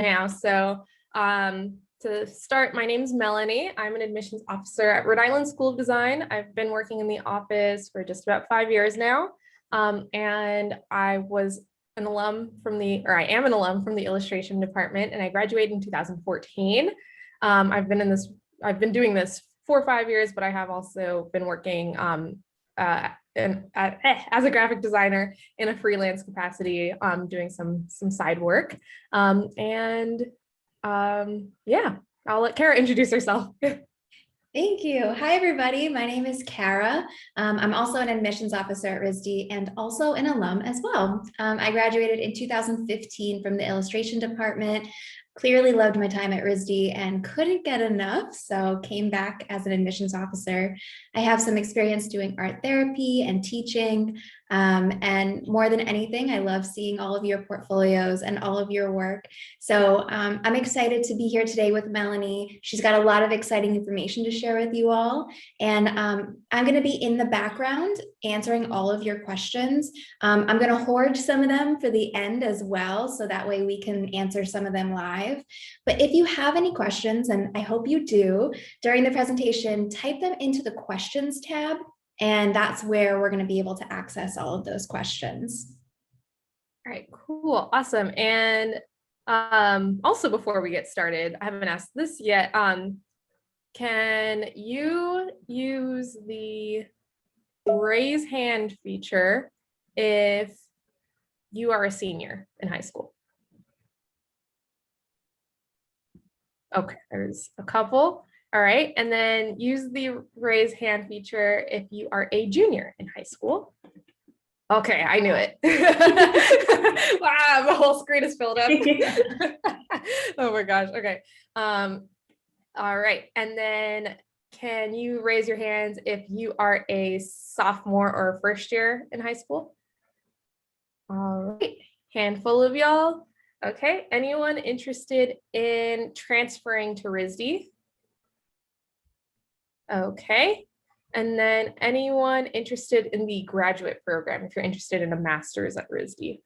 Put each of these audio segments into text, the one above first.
now. So to start, my name is Melanie. I'm an admissions officer at Rhode Island School of Design. I've been working in the office for just about 5 years now. And I was an alum from the, or I am an alum from the illustration department, and I graduated in 2014. I've been doing this for 5 years, but I have also been working as a graphic designer in a freelance capacity, doing some side work. Yeah, I'll let Kara introduce herself. Thank you. Hi, everybody. My name is Kara. I'm also an admissions officer at RISD and also an alum as well. I graduated in 2015 from the illustration department. Clearly loved my time at RISD and couldn't get enough, so came back as an admissions officer. I have some experience doing art therapy and teaching, and more than anything, I love seeing all of your portfolios and all of your work. So I'm excited to be here today with Melanie. She's got a lot of exciting information to share with you all, and I'm going to be in the background answering all of your questions. I'm going to hoard some of them for the end as well, so that way we can answer some of them live. But if you have any questions, and I hope you do, during the presentation, type them into the questions tab, and that's where we're going to be able to access all of those questions. All right, cool, awesome. And also, before we get started, I haven't asked this yet. Can you use the raise hand feature if you are a senior in high school? Okay, there's a couple. All right, and then use the raise hand feature if you are a junior in high school. Okay, I knew it. Wow, the whole screen is filled up. Oh my gosh, okay. All right, and then can you raise your hands if you are a sophomore or a first year in high school? All right, handful of y'all. Okay, anyone interested in transferring to RISD? Okay, and then anyone interested in the graduate program, if you're interested in a master's at RISD?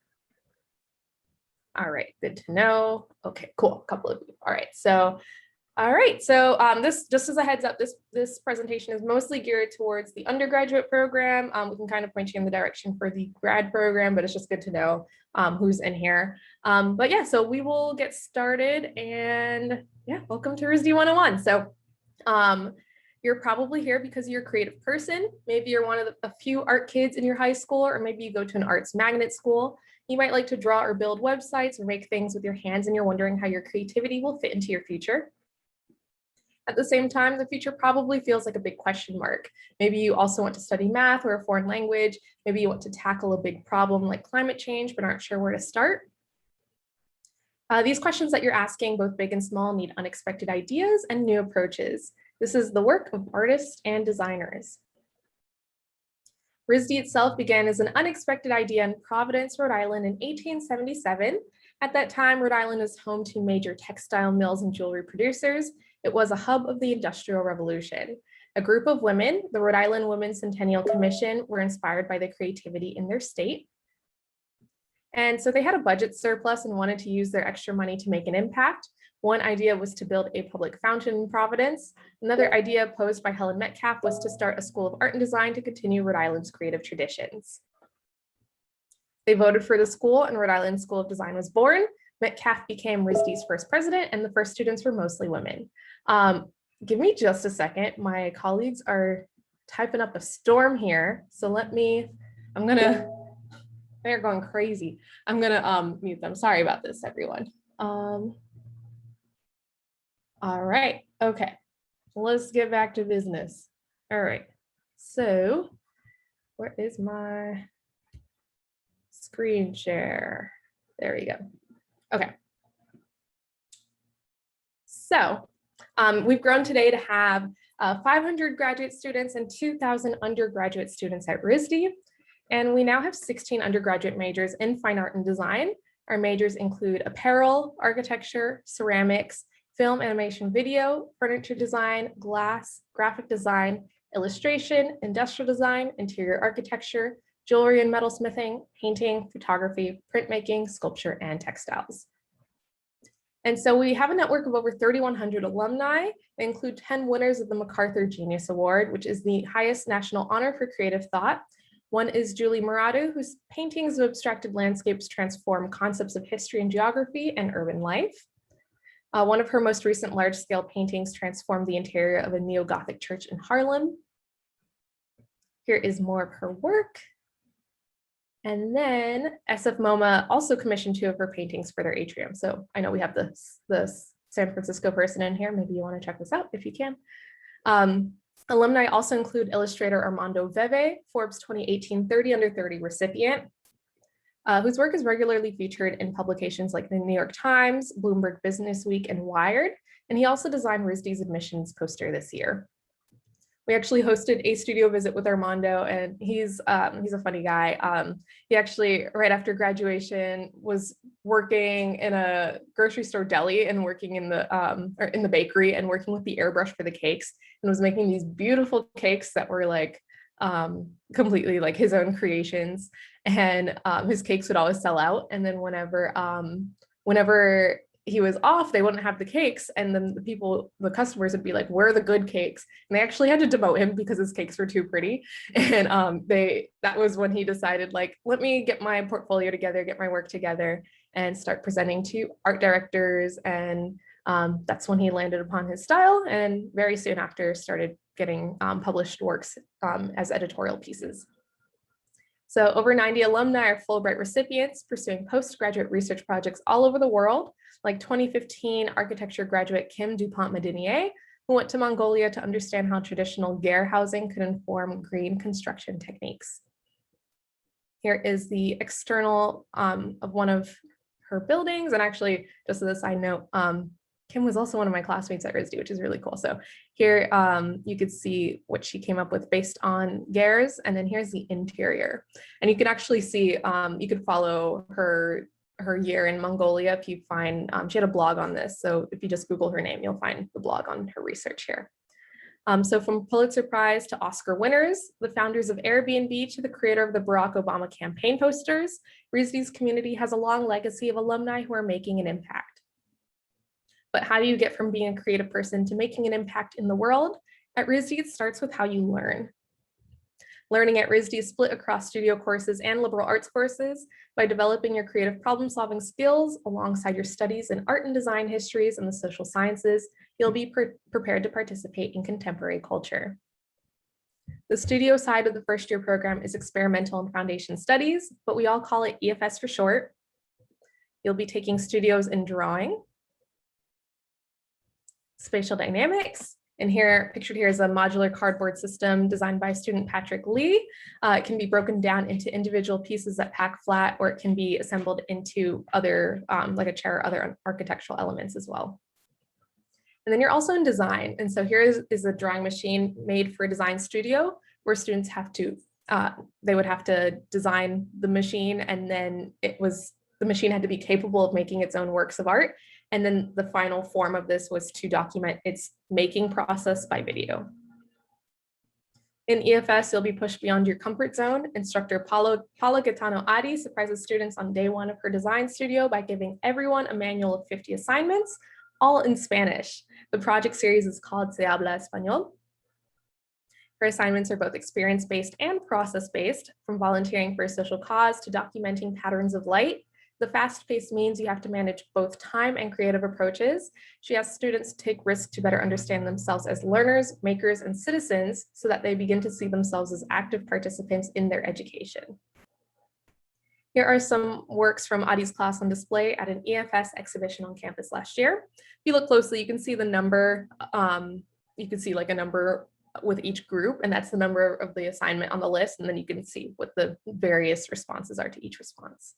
All right, good to know. Okay, cool, a couple of you. All right, so this, just as a heads up, this presentation is mostly geared towards the undergraduate program. We can kind of point you in the direction for the grad program, but it's just good to know who's in here. But yeah, so we will get started, and yeah, welcome to RISD 101. So you're probably here because you're a creative person. Maybe you're one of a few art kids in your high school, or maybe you go to an arts magnet school. You might like to draw or build websites or make things with your hands, and you're wondering how your creativity will fit into your future. At the same time, the future probably feels like a big question mark. Maybe you also want to study math or a foreign language. Maybe you want to tackle a big problem like climate change, but aren't sure where to start. These questions that you're asking, both big and small, need unexpected ideas and new approaches. This is the work of artists and designers. RISD itself began as an unexpected idea in Providence, Rhode Island in 1877. At that time, Rhode Island was home to major textile mills and jewelry producers. It was a hub of the Industrial Revolution. A group of women, the Rhode Island Women's Centennial Commission, were inspired by the creativity in their state. And so they had a budget surplus and wanted to use their extra money to make an impact. One idea was to build a public fountain in Providence. Another idea posed by Helen Metcalf was to start a school of art and design to continue Rhode Island's creative traditions. They voted for the school, and Rhode Island School of Design was born. Metcalf became RISD's first president, and the first students were mostly women. Give me just a second. My colleagues are typing up a storm here. So they're going crazy. I'm gonna mute them. Sorry about this, everyone. All right, okay. Let's get back to business. All right, so where is my screen share? There we go. Okay. So we've grown today to have 500 graduate students and 2,000 undergraduate students at RISD. And we now have 16 undergraduate majors in fine art and design. Our majors include apparel, architecture, ceramics, film, animation, video, furniture design, glass, graphic design, illustration, industrial design, interior architecture, jewelry and metalsmithing, painting, photography, printmaking, sculpture, and textiles. And so we have a network of over 3,100 alumni. They include 10 winners of the MacArthur Genius Award, which is the highest national honor for creative thought. One is Julie Muradu, whose paintings of abstracted landscapes transform concepts of history and geography and urban life. One of her most recent large-scale paintings transformed the interior of a neo-Gothic church in Harlem. Here is more of her work. And then SF MoMA also commissioned 2 of her paintings for their atrium. So I know we have the San Francisco person in here. Maybe you want to check this out if you can. Alumni also include illustrator Armando Veve, Forbes 2018 30 Under 30 recipient, whose work is regularly featured in publications like the New York Times, Bloomberg Business Week, and Wired. And he also designed RISD's admissions poster this year. We actually hosted a studio visit with Armando, and he's a funny guy. He actually, right after graduation, was working in a grocery store deli and working in the bakery and working with the airbrush for the cakes, and was making these beautiful cakes that were like completely like his own creations. And his cakes would always sell out. And then whenever he was off, they wouldn't have the cakes. And then the customers would be like, where are the good cakes? And they actually had to demote him because his cakes were too pretty. And that was when he decided, like, let me get my portfolio together, get my work together, and start presenting to art directors. And that's when he landed upon his style, and very soon after started getting published works as editorial pieces. So over 90 alumni are Fulbright recipients pursuing postgraduate research projects all over the world, like 2015 architecture graduate Kim Dupont-Madinier, who went to Mongolia to understand how traditional ger housing could inform green construction techniques. Here is the external of one of her buildings. And actually, just as a side note, Kim was also one of my classmates at RISD, which is really cool. So here you could see what she came up with based on gers, and then here's the interior. And you can actually see, you could follow her year in Mongolia if you find, she had a blog on this. So if you just Google her name, you'll find the blog on her research here. So from Pulitzer Prize to Oscar winners, the founders of Airbnb to the creator of the Barack Obama campaign posters, RISD's community has a long legacy of alumni who are making an impact. But how do you get from being a creative person to making an impact in the world? At RISD, it starts with how you learn. Learning at RISD is split across studio courses and liberal arts courses. By developing your creative problem-solving skills alongside your studies in art and design histories and the social sciences, you'll be prepared to participate in contemporary culture. The studio side of the first-year program is experimental and foundation studies, but we all call it EFS for short. You'll be taking studios in drawing, spatial dynamics, and here, pictured here is a modular cardboard system designed by student Patrick Lee. It can be broken down into individual pieces that pack flat, or it can be assembled into other, like a chair or other architectural elements as well. And then you're also in design. And so here is a drawing machine made for a design studio where students have to, they would have to design the machine, and then the machine had to be capable of making its own works of art. And then the final form of this was to document its making process by video. In EFS, you'll be pushed beyond your comfort zone. Instructor Paula Gaetano Adi surprises students on day 1 of her design studio by giving everyone a manual of 50 assignments, all in Spanish. The project series is called Se Habla Español. Her assignments are both experience-based and process-based, from volunteering for a social cause to documenting patterns of light. The fast pace means you have to manage both time and creative approaches. She asks students to take risks to better understand themselves as learners, makers, and citizens so that they begin to see themselves as active participants in their education. Here are some works from Adi's class on display at an EFS exhibition on campus last year. If you look closely, you can see the number, you can see like a number with each group, and that's the number of the assignment on the list, and then you can see what the various responses are to each response.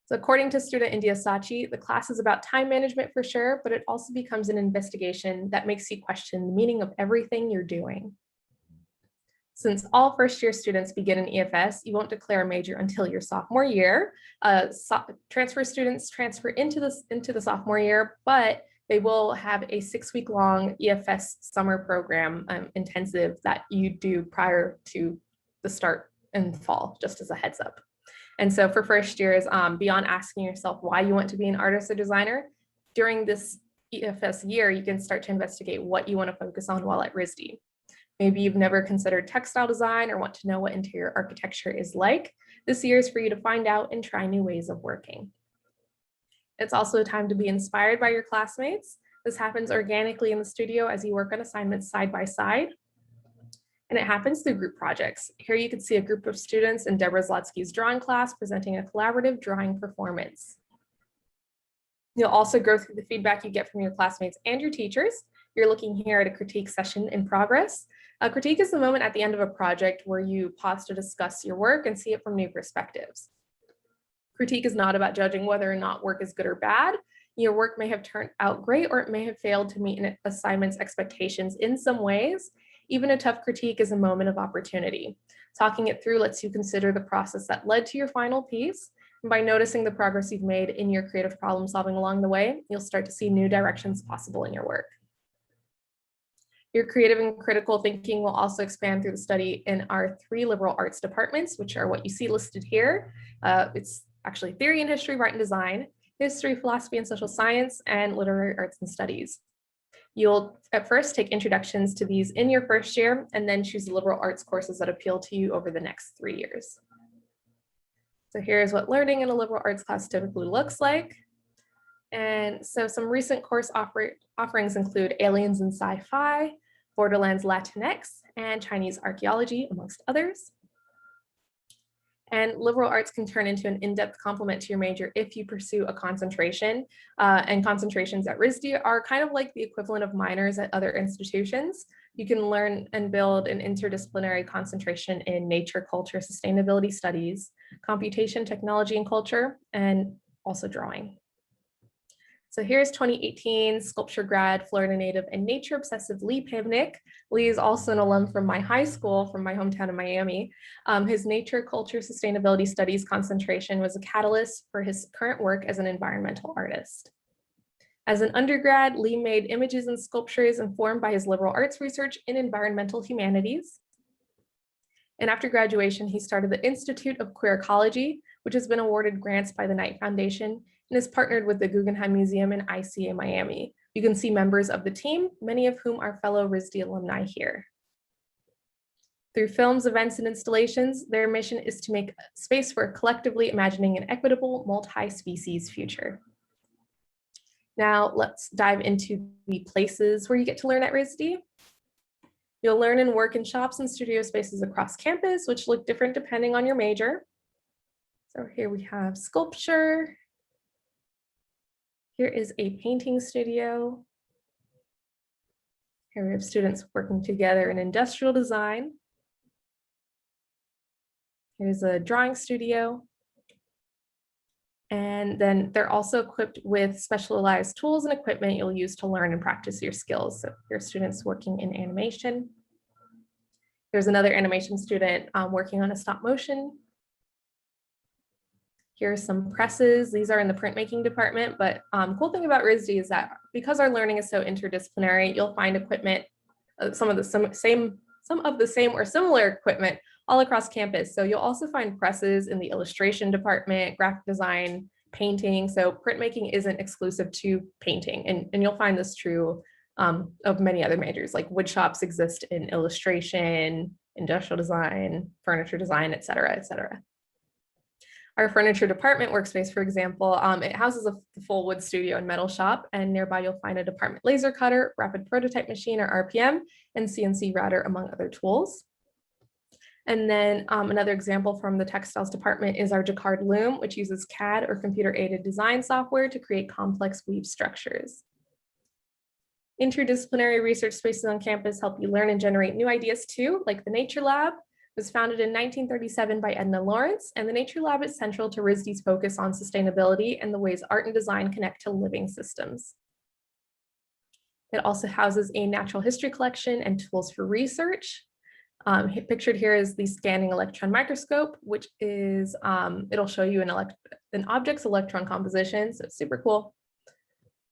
So according to student India Sachi, the class is about time management for sure, but it also becomes an investigation that makes you question the meaning of everything you're doing. Since all first-year students begin in EFS, you won't declare a major until your sophomore year. Transfer students transfer into the sophomore year, but they will have a 6-week-long EFS summer program intensive that you do prior to the start in fall, just as a heads up. And so for first years, beyond asking yourself why you want to be an artist or designer, during this EFS year, you can start to investigate what you want to focus on while at RISD. Maybe you've never considered textile design or want to know what interior architecture is like. This year is for you to find out and try new ways of working. It's also a time to be inspired by your classmates. This happens organically in the studio as you work on assignments side by side. And it happens through group projects. Here you can see a group of students in Deborah Zlotsky's drawing class presenting a collaborative drawing performance. You'll also go through the feedback you get from your classmates and your teachers. You're looking here at a critique session in progress. A critique is the moment at the end of a project where you pause to discuss your work and see it from new perspectives. Critique is not about judging whether or not work is good or bad. Your work may have turned out great, or it may have failed to meet an assignment's expectations in some ways. Even a tough critique is a moment of opportunity. Talking it through lets you consider the process that led to your final piece. And by noticing the progress you've made in your creative problem solving along the way, you'll start to see new directions possible in your work. Your creative and critical thinking will also expand through the study in our 3 liberal arts departments, which are what you see listed here. It's actually theory and history, art and design, history, philosophy and social science, and literary arts and studies. You'll at first take introductions to these in your first year and then choose the liberal arts courses that appeal to you over the next 3 years. So here's what learning in a liberal arts class typically looks like. And so some recent course offerings include Aliens in Sci-Fi, Borderlands Latinx, and Chinese archaeology, amongst others. And liberal arts can turn into an in-depth complement to your major if you pursue a concentration. And concentrations at RISD are kind of like the equivalent of minors at other institutions. You can learn and build an interdisciplinary concentration in nature, culture, sustainability studies, computation, technology, and culture, and also drawing. So here's 2018 sculpture grad, Florida native, and nature obsessive Lee Pivnik. Lee is also an alum from my high school, from my hometown of Miami. His nature, culture, sustainability studies concentration was a catalyst for his current work as an environmental artist. As an undergrad, Lee made images and sculptures informed by his liberal arts research in environmental humanities. And after graduation, he started the Institute of Queer Ecology, which has been awarded grants by the Knight Foundation and is partnered with the Guggenheim Museum and ICA Miami. You can see members of the team, many of whom are fellow RISD alumni here. Through films, events, and installations, their mission is to make space for collectively imagining an equitable, multi-species future. Now let's dive into the places where you get to learn at RISD. You'll learn and work in shops and studio spaces across campus, which look different depending on your major. So here we have sculpture. Here is a painting studio. Here we have students working together in industrial design. Here's a drawing studio. And then they're also equipped with specialized tools and equipment you'll use to learn and practice your skills. So your students working in animation. There's another animation student working on a stop motion. Here's some presses. These are in the printmaking department, but cool thing about RISD is that because our learning is so interdisciplinary, you'll find equipment, some of the same or similar equipment all across campus. So you'll also find presses in the illustration department, graphic design, painting. So printmaking isn't exclusive to painting. And you'll find this true of many other majors, like wood shops exist in illustration, industrial design, furniture design, et cetera, et cetera. Our furniture department workspace, for example, it houses a full wood studio and metal shop, and nearby you'll find a department laser cutter, rapid prototype machine or RPM, and CNC router, among other tools. And then another example from the textiles department is our Jacquard loom, which uses CAD or computer-aided design software to create complex weave structures. Interdisciplinary research spaces on campus help you learn and generate new ideas too, like the Nature Lab. Was founded in 1937 by Edna Lawrence, and the Nature Lab is central to RISD's focus on sustainability and the ways art and design connect to living systems. It also houses a natural history collection and tools for research. Pictured here is the scanning electron microscope, which is, it'll show you an object's electron composition, so it's super cool.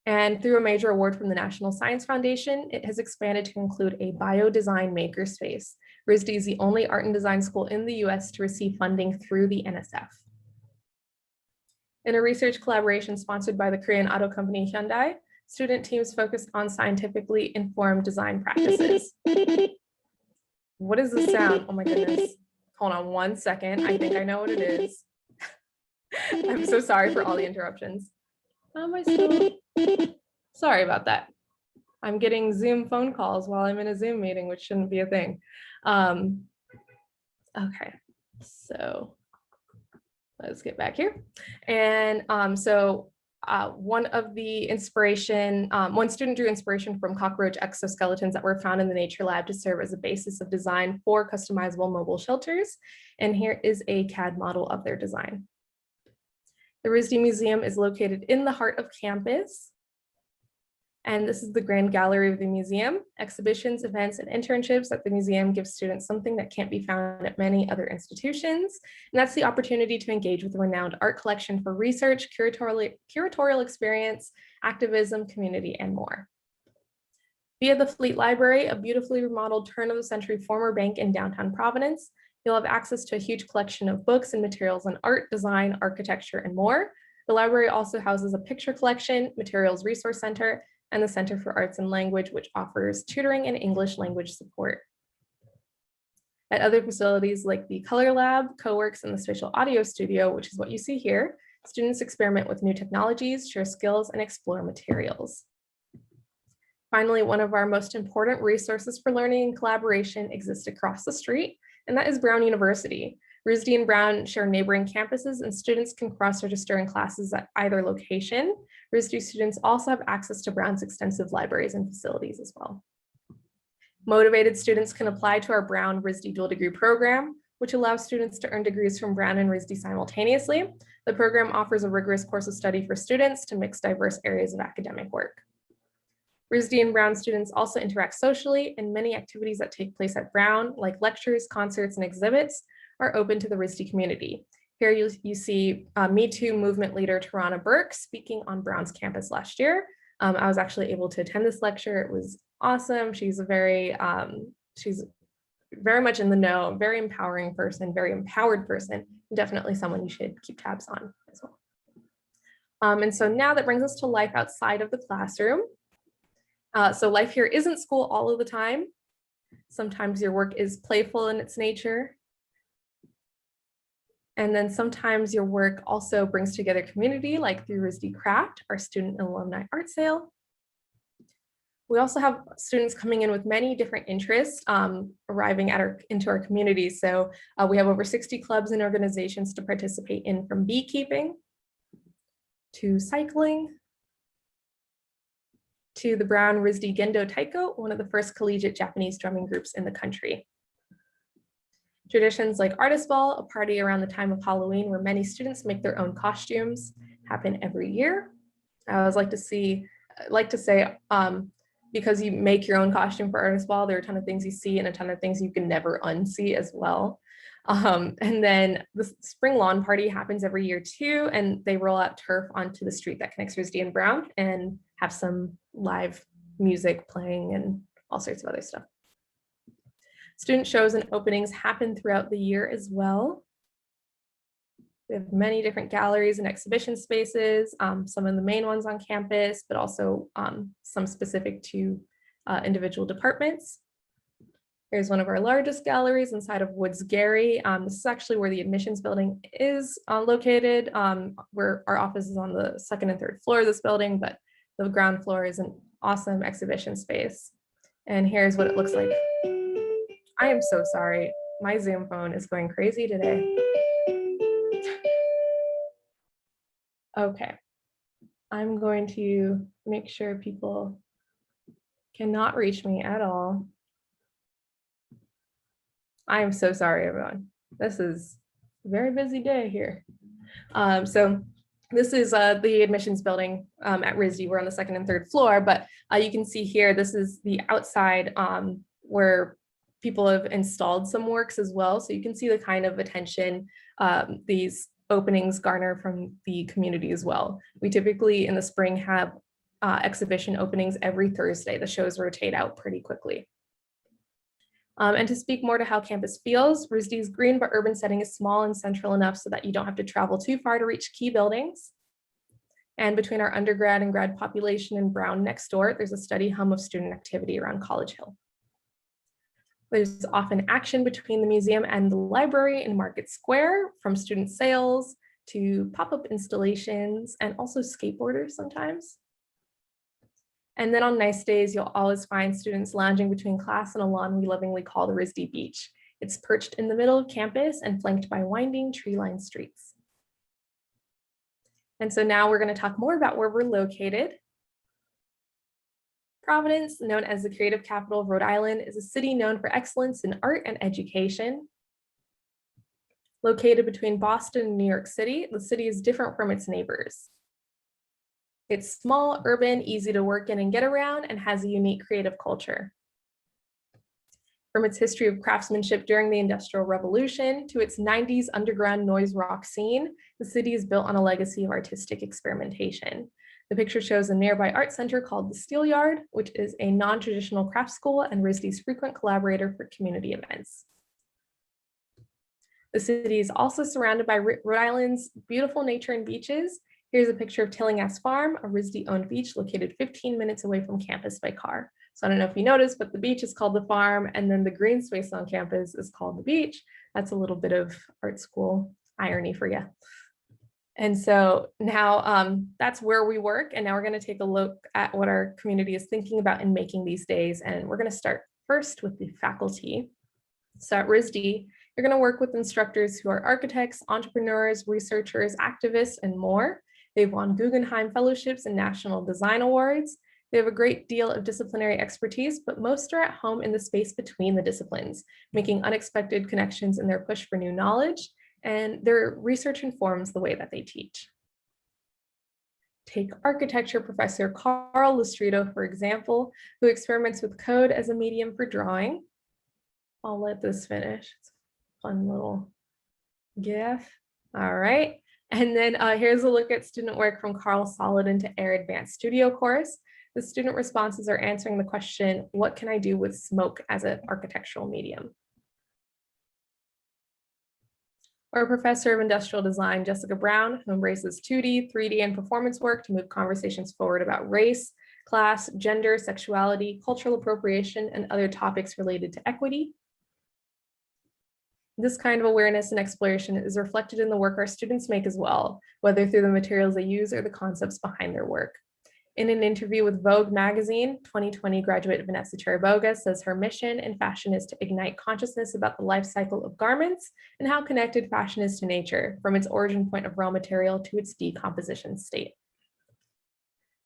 And through a major award from the National Science Foundation, it has expanded to include a biodesign makerspace. RISD is the only art and design school in the US to receive funding through the NSF. In a research collaboration sponsored by the Korean auto company Hyundai, student teams focused on scientifically informed design practices. What is the sound? Oh my goodness. Hold on one second. I think I know what it is. I'm so sorry for all the interruptions. How am I still? Sorry about that. I'm getting Zoom phone calls while I'm in a Zoom meeting, which shouldn't be a thing. Okay, so let's get back here. And one student drew inspiration from cockroach exoskeletons that were found in the nature lab to serve as a basis of design for customizable mobile shelters. And here is a CAD model of their design. The RISD Museum is located in the heart of campus. And this is the grand gallery of the museum. Exhibitions, events, and internships at the museum give students something that can't be found at many other institutions. And that's the opportunity to engage with a renowned art collection for research, curatorial experience, activism, community, and more. Via the Fleet Library, a beautifully remodeled turn-of-the-century former bank in downtown Providence, you'll have access to a huge collection of books and materials on art, design, architecture, and more. The library also houses a picture collection, materials resource center, and the Center for Arts and Language, which offers tutoring and English language support. At other facilities like the Color Lab, CoWorks, and the Spatial Audio Studio, which is what you see here, students experiment with new technologies, share skills, and explore materials. Finally, one of our most important resources for learning and collaboration exists across the street, and that is Brown University. RISD and Brown share neighboring campuses, and students can cross-register in classes at either location. RISD students also have access to Brown's extensive libraries and facilities as well. Motivated students can apply to our Brown RISD dual degree program, which allows students to earn degrees from Brown and RISD simultaneously. The program offers a rigorous course of study for students to mix diverse areas of academic work. RISD and Brown students also interact socially, and many activities that take place at Brown, like lectures, concerts, and exhibits, are open to the RISD community. Here you see Me Too movement leader Tarana Burke speaking on Brown's campus last year. I was actually able to attend this lecture. It was awesome. She's very much in the know, very empowering person, very empowered person, definitely someone you should keep tabs on as well. And so now that brings us to life outside of the classroom. So life here isn't school all of the time. Sometimes your work is playful in its nature. And then sometimes your work also brings together community, like through RISD Craft, our student and alumni art sale. We also have students coming in with many different interests arriving into our community. So we have over 60 clubs and organizations to participate in, from beekeeping to cycling to the Brown RISD Gendo Taiko, one of the first collegiate Japanese drumming groups in the country. Traditions like Artist Ball, a party around the time of Halloween where many students make their own costumes, happen every year. I always like to say, because you make your own costume for Artist Ball, there are a ton of things you see and a ton of things you can never unsee as well. And then the spring lawn party happens every year too, and they roll out turf onto the street that connects RISD and Brown and have some live music playing and all sorts of other stuff. Student shows and openings happen throughout the year as well. We have many different galleries and exhibition spaces, some of the main ones on campus, but also some specific to individual departments. Here's one of our largest galleries inside of Woods Gary. This is actually where the admissions building is located, where our office is on the second and third floor of this building, but the ground floor is an awesome exhibition space. And here's what it looks like. I am so sorry. My Zoom phone is going crazy today. Okay. I'm going to make sure people cannot reach me at all. I am so sorry, everyone. This is a very busy day here. So this is the admissions building at RISD. We're on the second and third floor, but you can see here, this is the outside where people have installed some works as well. So you can see the kind of attention these openings garner from the community as well. We typically in the spring have exhibition openings every Thursday. The shows rotate out pretty quickly. And to speak more to how campus feels, RISD's green but urban setting is small and central enough so that you don't have to travel too far to reach key buildings. And between our undergrad and grad population in Brown next door, there's a steady hum of student activity around College Hill. There's often action between the museum and the library in Market Square, from student sales to pop-up installations and also skateboarders sometimes. And then on nice days, you'll always find students lounging between class and a lawn we lovingly call the RISD Beach. It's perched in the middle of campus and flanked by winding tree-lined streets. And so now we're going to talk more about where we're located. Providence, known as the creative capital of Rhode Island, is a city known for excellence in art and education. Located between Boston and New York City, the city is different from its neighbors. It's small, urban, easy to work in and get around, and has a unique creative culture. From its history of craftsmanship during the Industrial Revolution to its 90s underground noise rock scene, the city is built on a legacy of artistic experimentation. The picture shows a nearby art center called the Steel Yard, which is a non-traditional craft school and RISD's frequent collaborator for community events. The city is also surrounded by Rhode Island's beautiful nature and beaches. Here's a picture of Tillinghast Farm, a RISD-owned beach located 15 minutes away from campus by car. So I don't know if you noticed, but the beach is called the farm, and then the green space on campus is called the beach. That's a little bit of art school irony for you. And so now that's where we work. And now we're going to take a look at what our community is thinking about in making these days. And we're going to start first with the faculty. So at RISD, you're going to work with instructors who are architects, entrepreneurs, researchers, activists, and more. They've won Guggenheim Fellowships and National Design Awards. They have a great deal of disciplinary expertise, but most are at home in the space between the disciplines, making unexpected connections in their push for new knowledge, and their research informs the way that they teach. Take architecture professor Carl Lustrito, for example, who experiments with code as a medium for drawing. I'll let this finish. It's a fun little GIF. All right. And then here's a look at student work from Carl Solid to Air Advanced Studio course. The student responses are answering the question, what can I do with smoke as an architectural medium? Or professor of industrial design, Jessica Brown, who embraces 2D, 3D, and performance work to move conversations forward about race, class, gender, sexuality, cultural appropriation, and other topics related to equity. This kind of awareness and exploration is reflected in the work our students make as well, whether through the materials they use or the concepts behind their work. In an interview with Vogue magazine, 2020 graduate Vanessa Cheriboga says her mission in fashion is to ignite consciousness about the life cycle of garments and how connected fashion is to nature, from its origin point of raw material to its decomposition state.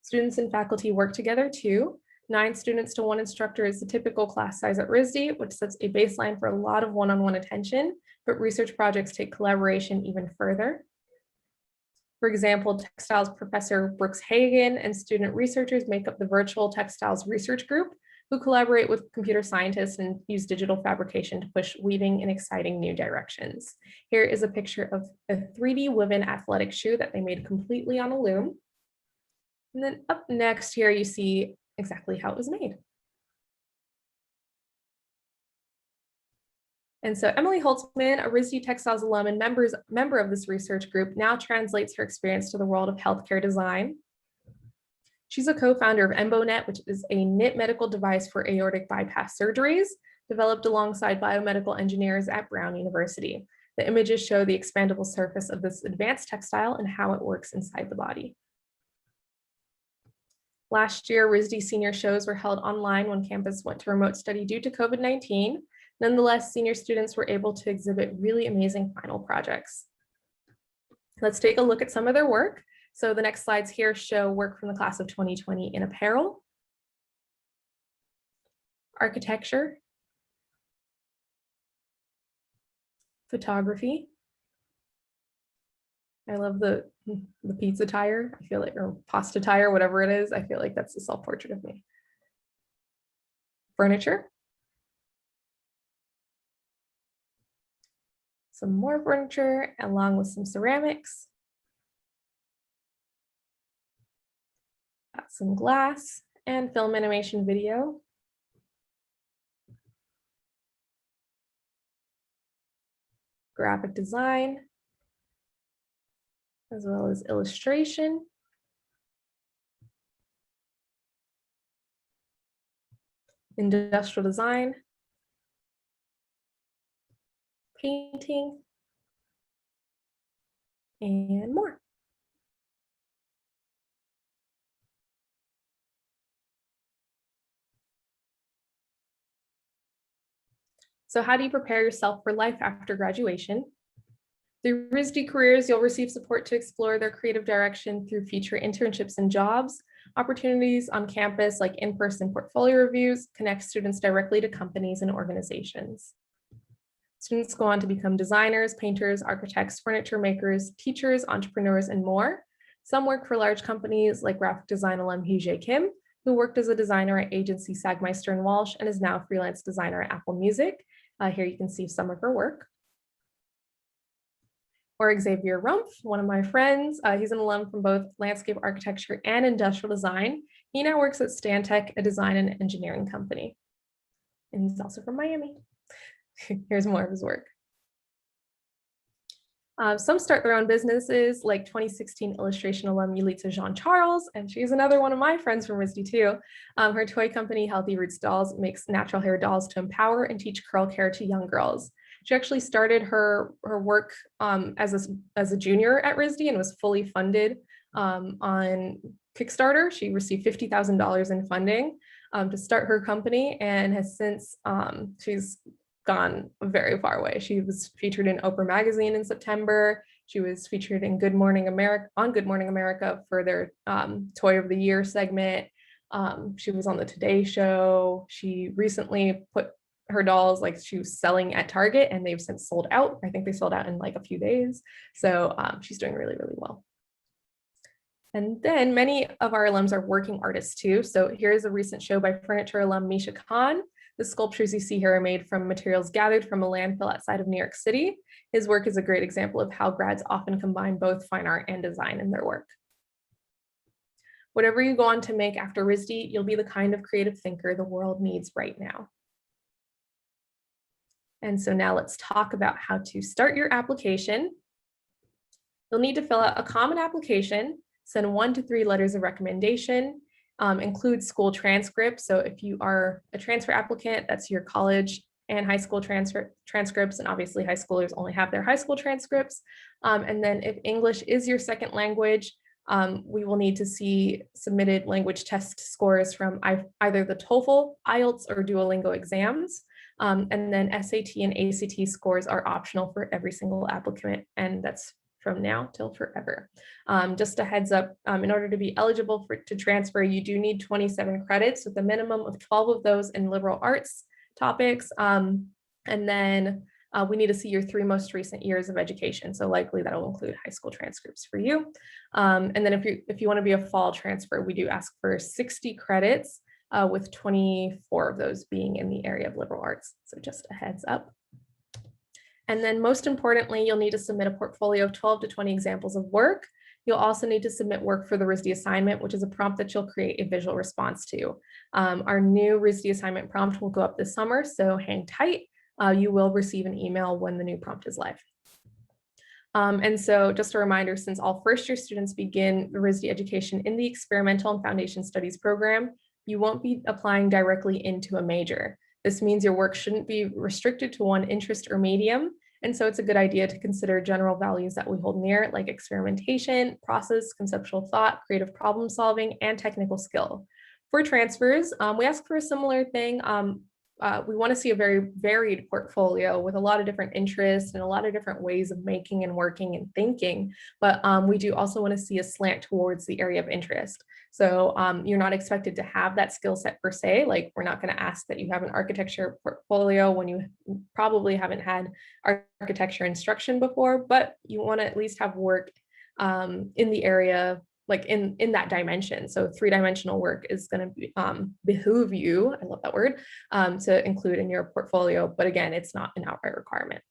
Students and faculty work together too. 9 students to 1 instructor is the typical class size at RISD, which sets a baseline for a lot of one-on-one attention, but research projects take collaboration even further. For example, textiles professor Brooks Hagan and student researchers make up the virtual textiles research group, who collaborate with computer scientists and use digital fabrication to push weaving in exciting new directions. Here is a picture of a 3D woven athletic shoe that they made completely on a loom. And then up next here, you see exactly how it was made. And so Emily Holtzman, a RISD Textiles alum and member of this research group, now translates her experience to the world of healthcare design. She's a co-founder of EmboNet, which is a knit medical device for aortic bypass surgeries, developed alongside biomedical engineers at Brown University. The images show the expandable surface of this advanced textile and how it works inside the body. Last year, RISD senior shows were held online when campus went to remote study due to COVID-19. Nonetheless, senior students were able to exhibit really amazing final projects. Let's take a look at some of their work. So the next slides here show work from the class of 2020 in apparel, architecture, photography. I love the pizza tire. I feel like, or pasta tire, whatever it is. I feel like that's a self-portrait of me. Furniture. Some more furniture along with some ceramics. Got some glass and film animation video. graphic design, as well as illustration, industrial design, painting, and more. So how do you prepare yourself for life after graduation? Through RISD careers, you'll receive support to explore their creative direction through future internships and jobs. Opportunities on campus like in-person portfolio reviews connect students directly to companies and organizations. Students go on to become designers, painters, architects, furniture makers, teachers, entrepreneurs, and more. Some work for large companies like graphic design alum Hee-Jae Kim, who worked as a designer at agency Sagmeister and Walsh and is now a freelance designer at Apple Music. Here you can see some of her work. Or Xavier Rumpf, one of my friends. He's an alum from both landscape architecture and industrial design. He now works at Stantec, a design and engineering company. And he's also from Miami. Here's more of his work. Some start their own businesses, like 2016 illustration alum Yulitza Jean-Charles, and she's another one of my friends from RISD too. Her toy company, Healthy Roots Dolls, makes natural hair dolls to empower and teach curl care to young girls. She actually started her work as a junior at RISD and was fully funded on Kickstarter. She received $50,000 in funding to start her company, and has since, she's gone very far away. She was featured in Oprah magazine in September. She was featured in Good Morning America for their Toy of the Year segment. She was on the Today Show. She recently put her dolls, like she was selling at Target, and they've since sold out. I think they sold out in like a few days. So she's doing really, really well. And then many of our alums are working artists too. So here's a recent show by furniture alum Misha Khan. The sculptures you see here are made from materials gathered from a landfill outside of New York City. His work is a great example of how grads often combine both fine art and design in their work. Whatever you go on to make after RISD, you'll be the kind of creative thinker the world needs right now. And so now let's talk about how to start your application. You'll need to fill out a common application, send 1 to 3 letters of recommendation, include school transcripts. So if you are a transfer applicant, that's your college and high school transcripts, and obviously high schoolers only have their high school transcripts. And then if English is your second language, we will need to see submitted language test scores from either the TOEFL, IELTS, or Duolingo exams. And then SAT and ACT scores are optional for every single applicant, and that's from now till forever. Just a heads up, in order to be eligible to transfer, you do need 27 credits with a minimum of 12 of those in liberal arts topics. And then we need to see your 3 most recent years of education. So likely that will include high school transcripts for you. And then if you want to be a fall transfer, we do ask for 60 credits with 24 of those being in the area of liberal arts. So just a heads up. And then most importantly, you'll need to submit a portfolio of 12 to 20 examples of work. You'll also need to submit work for the RISD assignment, which is a prompt that you'll create a visual response to. Our new RISD assignment prompt will go up this summer, so hang tight. You will receive an email when the new prompt is live. And so just a reminder, since all first-year students begin the RISD education in the Experimental and Foundation Studies program, you won't be applying directly into a major. This means your work shouldn't be restricted to one interest or medium. And so it's a good idea to consider general values that we hold near, like experimentation, process, conceptual thought, creative problem solving, and technical skill. For transfers, we ask for a similar thing. We want to see a very varied portfolio with a lot of different interests and a lot of different ways of making and working and thinking. But we do also want to see a slant towards the area of interest. So you're not expected to have that skill set per se. Like, we're not going to ask that you have an architecture portfolio when you probably haven't had architecture instruction before, but you want to at least have work in the area, like in that dimension. So 3-dimensional work is going to behoove you, I love that word, to include in your portfolio. But again, it's not an outright requirement.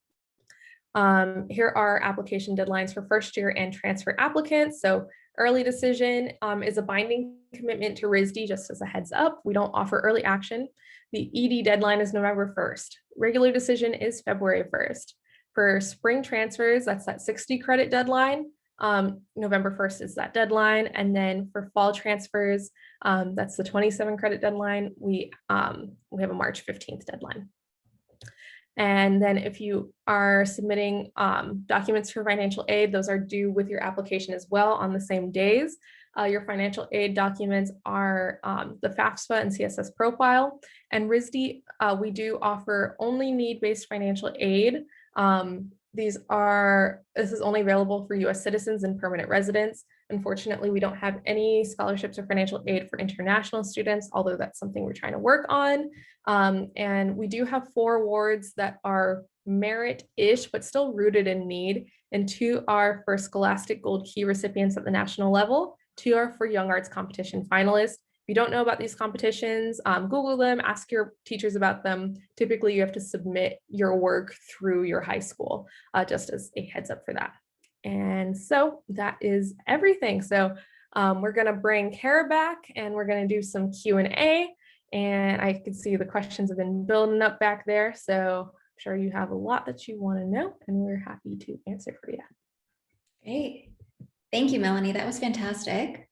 Here are application deadlines for first year and transfer applicants. So early decision is a binding commitment to RISD, just as a heads up. We don't offer early action. The ED deadline is November 1st. Regular decision is February 1st. For spring transfers, that's that 60 credit deadline. November 1st is that deadline. And then for fall transfers, that's the 27 credit deadline. We have a March 15th deadline. And then if you are submitting documents for financial aid, those are due with your application as well on the same days. Your financial aid documents are the FAFSA and CSS profile. And RISD, we do offer only need-based financial aid. This is only available for US citizens and permanent residents. Unfortunately, we don't have any scholarships or financial aid for international students, although that's something we're trying to work on. And we do have 4 awards that are merit-ish, but still rooted in need. And 2 are for Scholastic Gold Key recipients at the national level. 2 are for Young Arts Competition finalists. If you don't know about these competitions, Google them, ask your teachers about them. Typically, you have to submit your work through your high school, just as a heads up for that. And so that is everything. So we're going to bring Kara back and we're going to do some Q&A. And I can see the questions have been building up back there. So I'm sure you have a lot that you want to know, and we're happy to answer for you. Great. Thank you, Melanie. That was fantastic,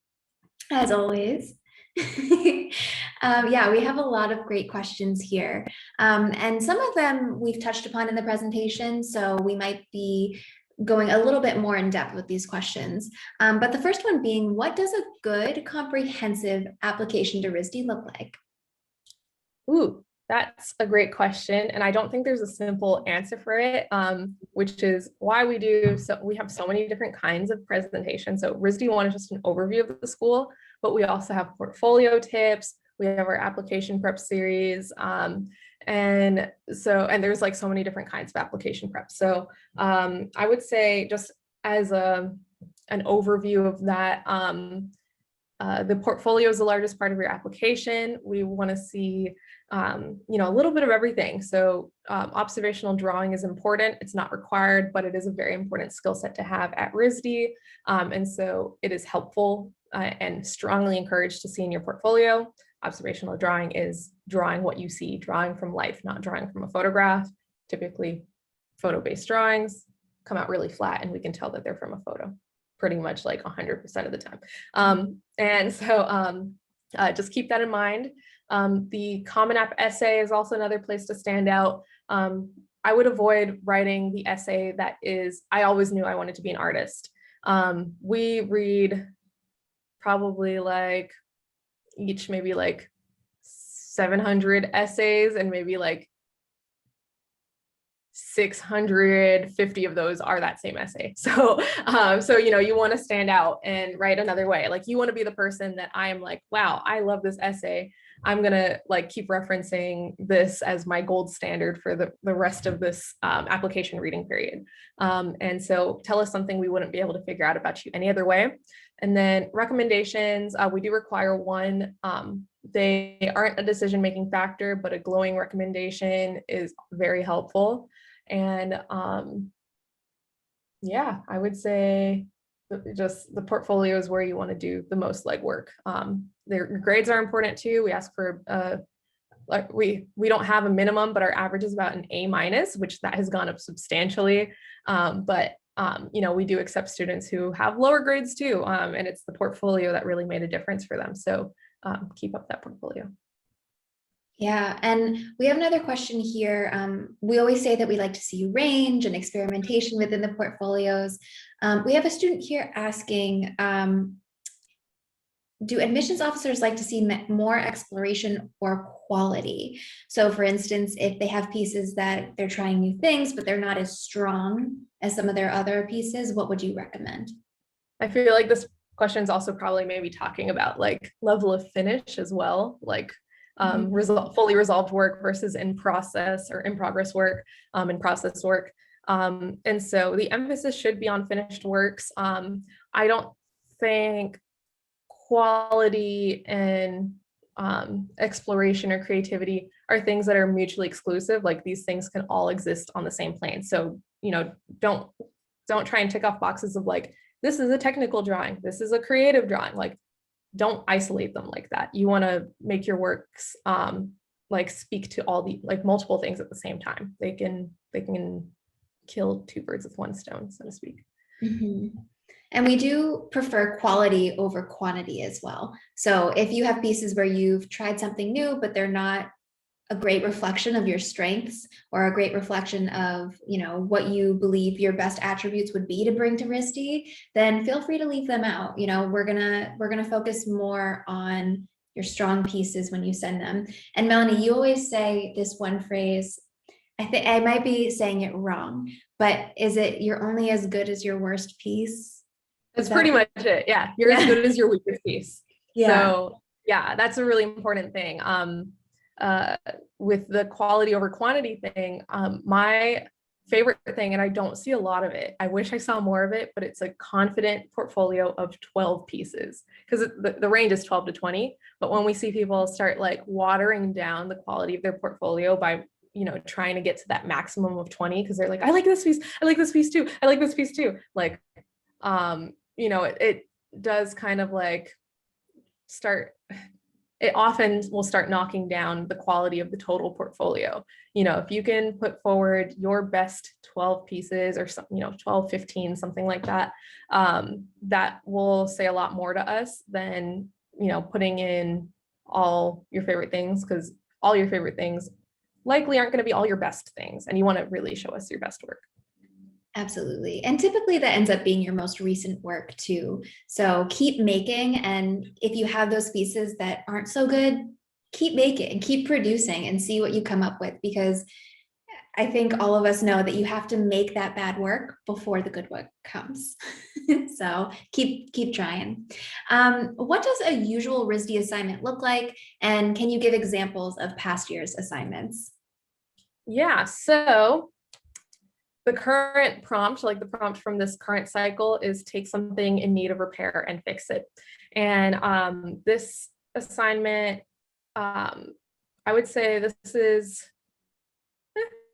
as always. Yeah, we have a lot of great questions here. And some of them we've touched upon in the presentation, so we might be going a little bit more in depth with these questions. But the first one being, what does a good comprehensive application to RISD look like? Ooh, that's a great question. And I don't think there's a simple answer for it, which is why we have so many different kinds of presentations. So RISD 1 is just an overview of the school, but we also have portfolio tips. We have our application prep series. And there's like so many different kinds of application prep. So I would say, just as an overview of that, the portfolio is the largest part of your application. We want to see a little bit of everything. So observational drawing is important. It's not required, but it is a very important skill set to have at RISD. And so it is helpful and strongly encouraged to see in your portfolio. Observational drawing is drawing what you see, drawing from life, not drawing from a photograph. Typically, photo-based drawings come out really flat, and we can tell that they're from a photo pretty much like 100% of the time. And so just keep that in mind. The Common App essay is also another place to stand out. I would avoid writing the essay that is, I always knew I wanted to be an artist. We read probably like each maybe like 700 essays, and maybe like 650 of those are that same essay. So you want to stand out and write another way. Like, you want to be the person that I am like, wow, I love this essay. I'm gonna like keep referencing this as my gold standard for the rest of this application reading period. And so tell us something we wouldn't be able to figure out about you any other way. And then recommendations, we do require one. They aren't a decision-making factor, but a glowing recommendation is very helpful. And yeah, I would say just the portfolio is where you want to do the most legwork. Their grades are important too. We ask for like we don't have a minimum, but our average is about an A-, which that has gone up substantially. But we do accept students who have lower grades too, and it's the portfolio that really made a difference for them. So keep up that portfolio. Yeah, and we have another question here. We always say that we like to see range and experimentation within the portfolios. We have a student here asking, do admissions officers like to see more exploration or quality? So for instance, if they have pieces that they're trying new things, but they're not as strong as some of their other pieces, what would you recommend? I feel like this question is also probably maybe talking about like level of finish as well, like fully resolved work versus in process or in progress work, in process work. And so the emphasis should be on finished works. I don't think quality and exploration or creativity are things that are mutually exclusive. Like, these things can all exist on the same plane. So, don't try and tick off boxes of like, this is a technical drawing, this is a creative drawing. Like, don't isolate them like that. You want to make your works like speak to all the like multiple things at the same time. They can kill two birds with one stone, so to speak. Mhm. And we do prefer quality over quantity as well. So if you have pieces where you've tried something new, but they're not a great reflection of your strengths or a great reflection of, what you believe your best attributes would be to bring to RISD, then feel free to leave them out. We're gonna focus more on your strong pieces when you send them. And Melanie, you always say this one phrase. I think I might be saying it wrong, but is it "you're only as good as your worst piece"? That's Is pretty that? much it. Yeah. You're as good as your weakest piece. Yeah. So yeah, that's a really important thing. With the quality over quantity thing, my favorite thing, and I don't see a lot of it, I wish I saw more of it, but it's a confident portfolio of 12 pieces, because the range is 12 to 20. But when we see people start like watering down the quality of their portfolio by trying to get to that maximum of 20, because they're like, I like this piece, I like this piece too, I like this piece too. Like, it does kind of like it often will start knocking down the quality of the total portfolio. If you can put forward your best 12 pieces or something, 12, 15, something like that, that will say a lot more to us than, putting in all your favorite things, because all your favorite things likely aren't going to be all your best things. And you want to really show us your best work. Absolutely. And typically that ends up being your most recent work too. So keep making. And if you have those pieces that aren't so good, keep making, keep producing and see what you come up with, because I think all of us know that you have to make that bad work before the good work comes. So keep trying. What does a usual RISD assignment look like? And can you give examples of past year's assignments? Yeah, so the current prompt, like the prompt from this current cycle, is take something in need of repair and fix it. And this assignment, I would say this is,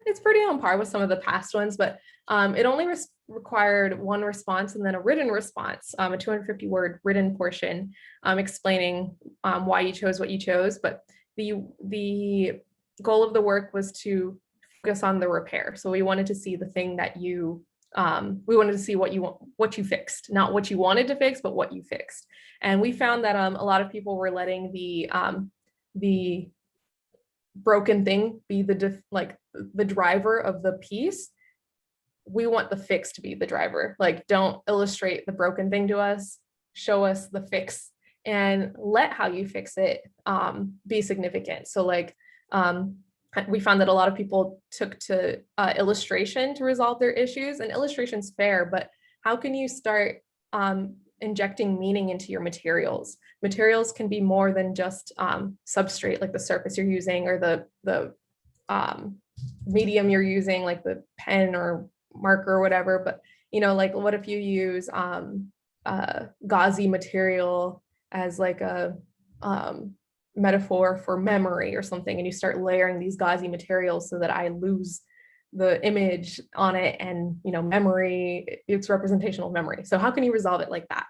it's pretty on par with some of the past ones, but it only required one response and then a written response, a 250-word written portion explaining why you chose what you chose. But the goal of the work was to focus on the repair. So we wanted to see the thing that we wanted to see what you fixed, not what you wanted to fix, but what you fixed. And we found that a lot of people were letting the broken thing be the driver of the piece. We want the fix to be the driver. Like, don't illustrate the broken thing to us, show us the fix, and let how you fix it be significant. So like, we found that a lot of people took to illustration to resolve their issues, and illustration's fair, but how can you start injecting meaning into your materials? Materials can be more than just substrate, like the surface you're using, or the medium you're using, like the pen or marker or whatever. But like, what if you use gauzy material as like a metaphor for memory or something, and you start layering these gauzy materials so that I lose the image on it, and memory, it's representational memory. So how can you resolve it like that?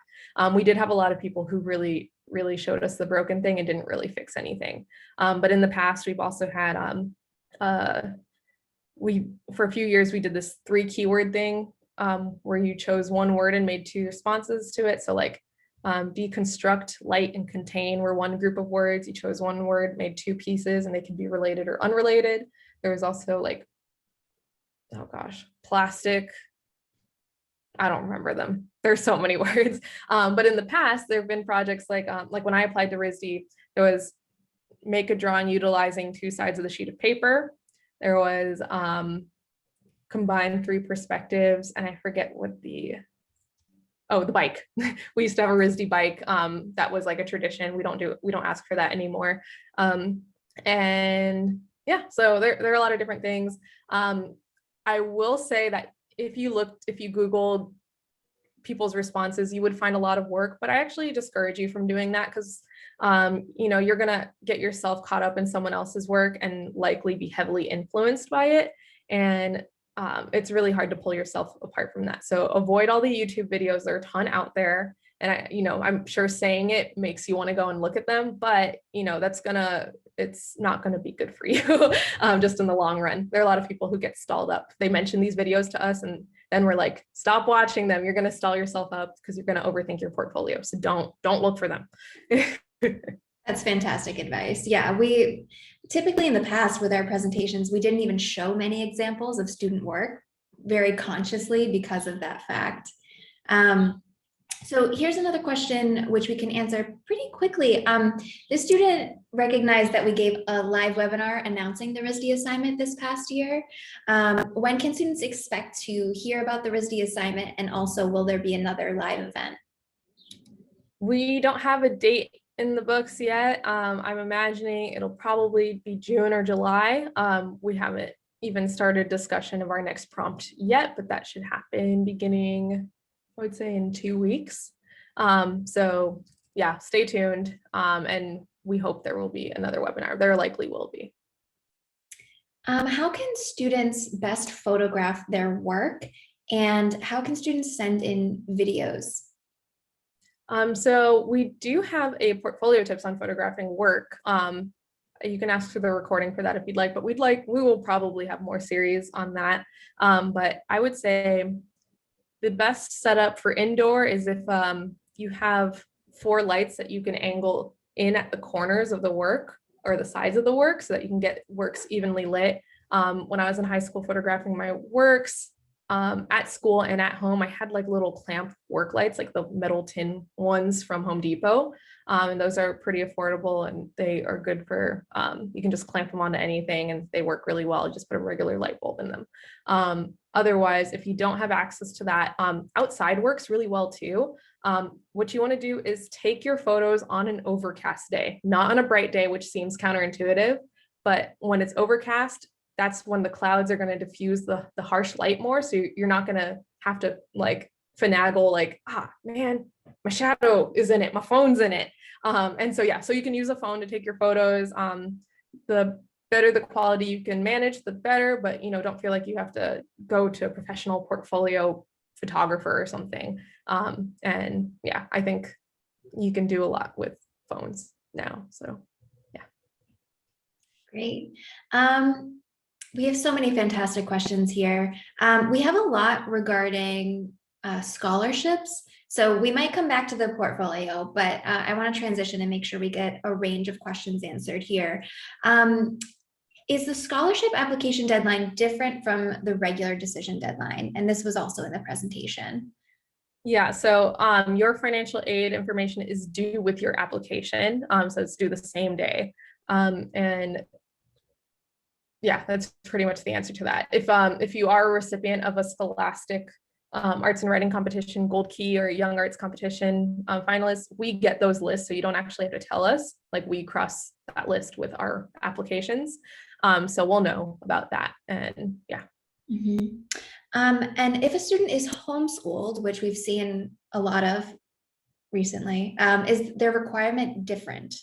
We did have a lot of people who really showed us the broken thing and didn't really fix anything. But in the past, we've also had for a few years we did this 3 keyword thing, where you chose one word and made 2 responses to it. So like, deconstruct, light, and contain were one group of words. You chose one word, made 2 pieces, and they could be related or unrelated. There was also like, oh gosh, plastic. I don't remember them. There's so many words. But in the past, there have been projects like when I applied to RISD, there was make a drawing utilizing 2 sides of the sheet of paper. There was combine 3 perspectives, and I forget what the bike. We used to have a RISD bike. That was like a tradition. We don't ask for that anymore. And yeah, so there are a lot of different things. I will say that if you Googled people's responses, you would find a lot of work, but I actually discourage you from doing that, because you're gonna get yourself caught up in someone else's work and likely be heavily influenced by it. And it's really hard to pull yourself apart from that. So avoid all the YouTube videos. There are a ton out there. And I'm sure saying it makes you want to go and look at them, but that's gonna it's not going to be good for you just in the long run. There are a lot of people who get stalled up. They mention these videos to us and then we're like, stop watching them. You're going to stall yourself up because you're going to overthink your portfolio. So don't look for them. That's fantastic advice. Yeah, we typically in the past with our presentations, we didn't even show many examples of student work very consciously because of that fact. So here's another question which we can answer pretty quickly. The student recognized that we gave a live webinar announcing the RISD assignment this past year. When can students expect to hear about the RISD assignment, and also will there be another live event? We don't have a date in the books yet. I'm imagining it'll probably be June or July. We haven't even started discussion of our next prompt yet, but that should happen beginning, I would say, in 2 weeks. So yeah, stay tuned. And we hope there will be another webinar. There likely will be. How can students best photograph their work, and how can students send in videos? So we do have a portfolio tips on photographing work. You can ask for the recording for that if you'd like, but we will probably have more series on that. But I would say the best setup for indoor is if you have 4 lights that you can angle in at the corners of the work or the sides of the work so that you can get works evenly lit. When I was in high school photographing my works, at school and at home, I had like little clamp work lights, like the metal tin ones from Home Depot. And those are pretty affordable and they are good for, you can just clamp them onto anything and they work really well. Just put a regular light bulb in them. Otherwise, if you don't have access to that, outside works really well too. What you want to do is take your photos on an overcast day, not on a bright day, which seems counterintuitive, but when it's overcast, that's when the clouds are going to diffuse the harsh light more. So you're not going to have to like finagle like, man, my shadow is in it, my phone's in it. And so, yeah, so you can use a phone to take your photos. The better the quality you can manage, the better, but don't feel like you have to go to a professional portfolio photographer or something. And yeah, I think you can do a lot with phones now. So yeah. Great. We have so many fantastic questions here. We have a lot regarding scholarships. So we might come back to the portfolio, but I want to transition and make sure we get a range of questions answered here. Is the scholarship application deadline different from the regular decision deadline? And this was also in the presentation. Yeah, so your financial aid information is due with your application. So it's due the same day. And yeah, that's pretty much the answer to that. If you are a recipient of a Scholastic arts and writing competition, Gold Key, or Young Arts competition finalists, we get those lists. So you don't actually have to tell us, like we cross that list with our applications. So we'll know about that. And yeah. Mm-hmm. And if a student is homeschooled, which we've seen a lot of recently, is their requirement different?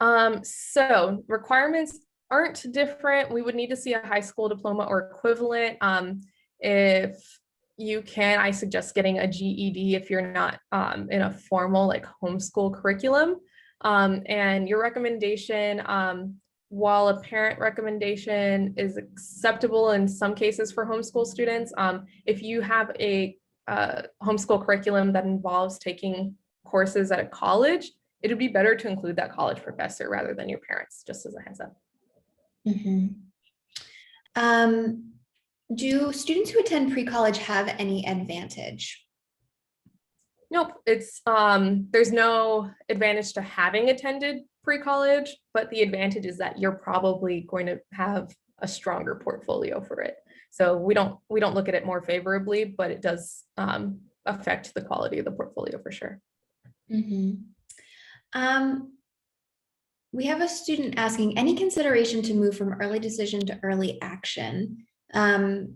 So requirements aren't different. We would need to see a high school diploma or equivalent. If you can, I suggest getting a GED if you're not in a formal like homeschool curriculum. And your recommendation, while a parent recommendation is acceptable in some cases for homeschool students, if you have a homeschool curriculum that involves taking courses at a college, it would be better to include that college professor rather than your parents, just as a heads up. Mm-hmm. Do students who attend pre-college have any advantage? Nope, it's there's no advantage to having attended pre-college, but the advantage is that you're probably going to have a stronger portfolio for it. So we don't look at it more favorably, but it does affect the quality of the portfolio for sure. Mm-hmm. We have a student asking, any consideration to move from early decision to early action? So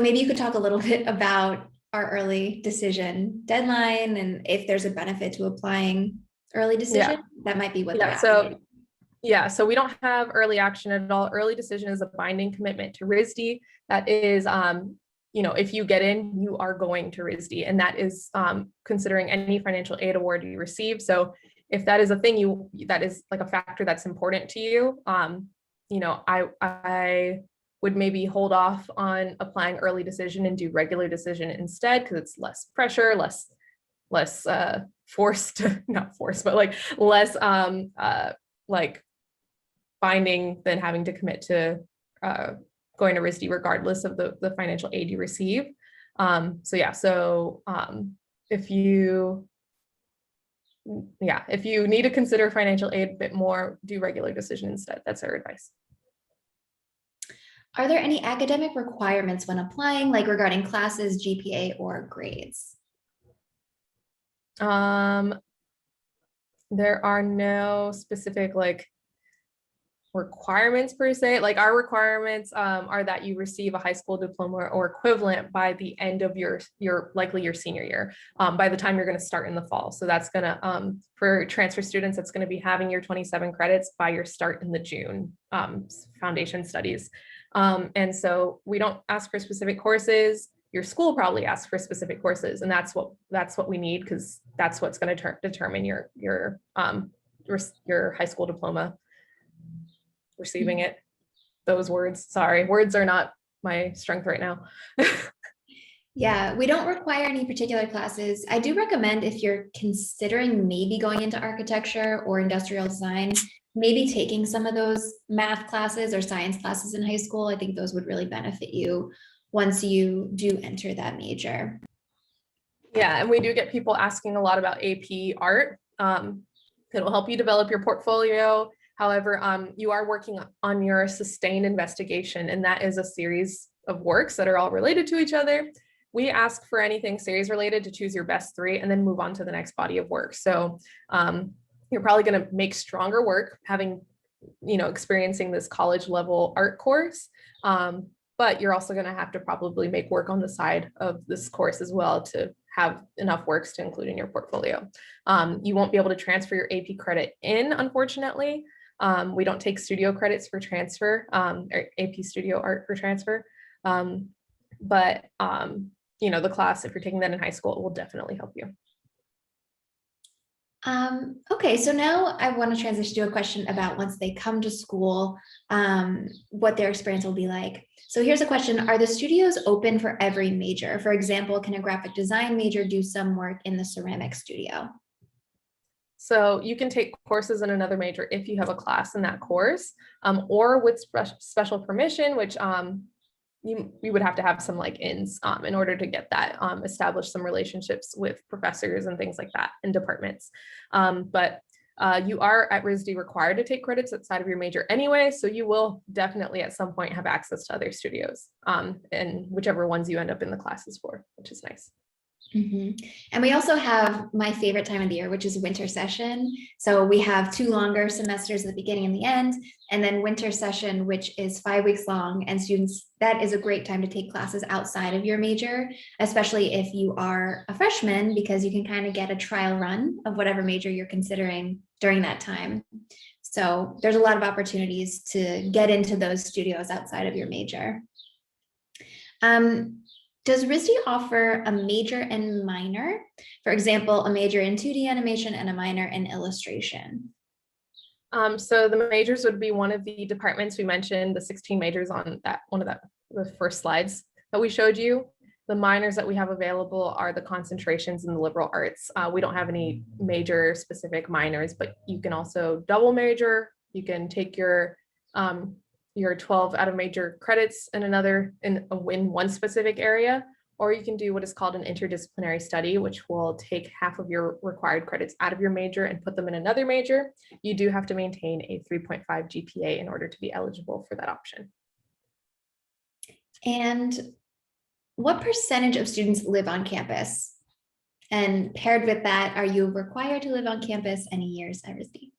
maybe you could talk a little bit about our early decision deadline and if there's a benefit to applying early decision. That might be what they're asking. So we don't have early action at all. Early decision is a binding commitment to RISD. That is, if you get in, you are going to RISD, and that is considering any financial aid award you receive. So if that is a thing that is like a factor that's important to you, I would maybe hold off on applying early decision and do regular decision instead, because it's less pressure, less forced, not forced, but like less like binding than having to commit to going to RISD regardless of the financial aid you receive. If you need to consider financial aid a bit more, do regular decision instead. That's our advice. Are there any academic requirements when applying, like regarding classes, GPA, or grades? There are no specific like requirements per se. Like our requirements are that you receive a high school diploma or equivalent by the end of your likely your senior year, by the time you're going to start in the fall. So that's going to for transfer students, that's going to be having your 27 credits by your start in the June foundation studies. And so we don't ask for specific courses. Your school probably asks for specific courses, and that's what we need, because that's what's going to determine your high school diploma. Receiving it. Those words, sorry, words are not my strength right now. Yeah, we don't require any particular classes. I do recommend, if you're considering maybe going into architecture or industrial design, maybe taking some of those math classes or science classes in high school. I think those would really benefit you once you do enter that major. Yeah, and we do get people asking a lot about AP art. It'll help you develop your portfolio. However, you are working on your sustained investigation, and that is a series of works that are all related to each other. We ask for anything series related to choose your best 3 and then move on to the next body of work. So you're probably going to make stronger work having, experiencing this college level art course. But you're also going to have to probably make work on the side of this course as well to have enough works to include in your portfolio. You won't be able to transfer your AP credit in, unfortunately. We don't take studio credits for transfer, or AP studio art for transfer. But the class, if you're taking that in high school, it will definitely help you. Okay, so now I want to transition to a question about once they come to school, what their experience will be like. So here's a question: are the studios open for every major? For example, can a graphic design major do some work in the ceramic studio? So you can take courses in another major if you have a class in that course, or with special permission, which you would have to have some like ins in order to get that, establish some relationships with professors and things like that in departments. But you are at RISD required to take credits outside of your major anyway, so you will definitely at some point have access to other studios, and whichever ones you end up in the classes for, which is nice. Mm-hmm. And we also have my favorite time of the year, which is winter session. So we have 2 longer semesters at the beginning and the end, and then winter session, which is 5 weeks long. And students, that is a great time to take classes outside of your major, especially if you are a freshman, because you can kind of get a trial run of whatever major you're considering during that time. So there's a lot of opportunities to get into those studios outside of your major. Does RISD offer a major and minor? For example, a major in 2D animation and a minor in illustration. So the majors would be one of the departments we mentioned, the 16 majors on that the first slides that we showed you. The minors that we have available are the concentrations in the liberal arts. We don't have any major specific minors, but you can also double major. You can take your 12 out of major credits in one specific area, or you can do what is called an interdisciplinary study, which will take half of your required credits out of your major and put them in another major. You do have to maintain a 3.5 GPA in order to be eligible for that option. And what percentage of students live on campus? And paired with that, are you required to live on campus any years at RISD?